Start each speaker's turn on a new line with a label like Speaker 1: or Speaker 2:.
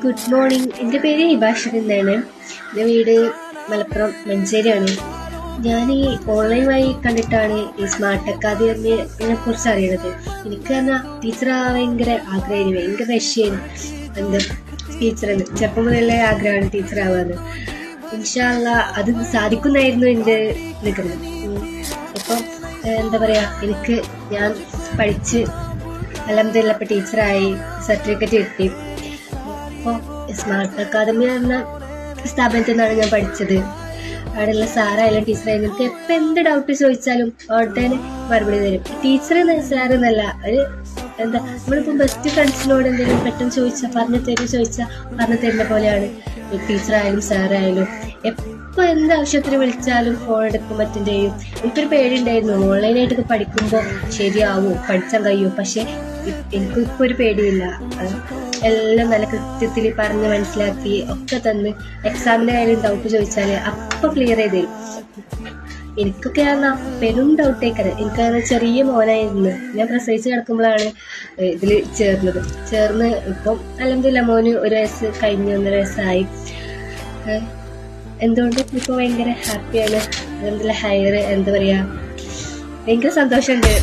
Speaker 1: Good morning. എൻ്റെ പേര് ഹിബാഷിർ എന്നാണ്. എൻ്റെ വീട് മലപ്പുറം മഞ്ചേരിയാണ്. ഞാൻ ഈ ഓൺലൈൻ വഴി കണ്ടിട്ടാണ് ഈ സ്മാർട്ട് അക്കാദമിയെ കുറിച്ച് അറിയണത്. എനിക്ക് പറഞ്ഞാൽ ടീച്ചറാവാൻ ഭയങ്കര ആഗ്രഹമായിരുന്നു, ഭയങ്കര രക്ഷയായിരുന്നു. എന്ത് ടീച്ചറെന്ന് ചെറുപ്പം മുതലേ ആഗ്രഹമാണ് ടീച്ചറാവാന്ന്. ഇൻഷാ അല്ലാ അത് സാധിക്കുന്നായിരുന്നു എൻ്റെ നിൽക്കുന്നത്. ഇപ്പം എന്താ പറയുക, എനിക്ക് ഞാൻ പഠിച്ച് അൽഹംദുലില്ലാ ഇപ്പം ടീച്ചറായി, സർട്ടിഫിക്കറ്റ് കിട്ടി. അപ്പോൾ സ്മാർട്ട് അക്കാദമി എന്ന സ്ഥാപനത്തിൽ നിന്നാണ് ഞാൻ പഠിച്ചത്. അവിടെയുള്ള സാറായാലും ടീച്ചറായാലും എനിക്ക് എപ്പോൾ എന്ത് ഡൗട്ട് ചോദിച്ചാലും ഉടനെ മറുപടി തരും. ടീച്ചർ സാറെന്നല്ല, ഒരു എന്താ നമ്മളിപ്പോൾ ബെസ്റ്റ് ഫ്രണ്ട്സിനോട് എന്തെങ്കിലും പെട്ടെന്ന് ചോദിച്ചാൽ പറഞ്ഞു തരുന്ന പോലെയാണ് ടീച്ചറായാലും സാറായാലും. എപ്പോൾ എന്ത് ആവശ്യത്തിന് വിളിച്ചാലും ഫോൺ എടുക്കും, മറ്റും ചെയ്യും. എനിക്കൊരു പേടിയുണ്ടായിരുന്നു, ഓൺലൈനായിട്ടൊക്കെ പഠിക്കുമ്പോൾ ശരിയാവോ, പഠിച്ചാൽ കഴിയുമോ. പക്ഷെ എനിക്കിപ്പോൾ ഒരു പേടിയില്ല. എല്ലാം നല്ല കൃത്യത്തിൽ പറഞ്ഞ് മനസ്സിലാക്കി ഒക്കെ തന്ന് എക്സാമിൻ്റെ കാര്യം ഡൗട്ട് ചോദിച്ചാൽ അപ്പം ക്ലിയർ ചെയ്ത് തരും. എനിക്കൊക്കെ പറഞ്ഞാൽ പെരും ഡൗട്ടേക്കത്. എനിക്കങ്ങനെ ചെറിയ മോനായിരുന്നു, ഞാൻ പ്രസവിച്ച് കിടക്കുമ്പോഴാണ് ഇതിൽ ചേർന്ന് ഇപ്പം അൽഹംദുലില്ലാ മോന് 1 വയസ്സ് കഴിഞ്ഞ് 1.5 വയസ്സായി. എന്തുകൊണ്ടും ഇപ്പോൾ ഭയങ്കര ഹാപ്പിയാണ്. അൽഹംദുലില്ലാ. എന്താ പറയുക, ഭയങ്കര സന്തോഷമുണ്ട്.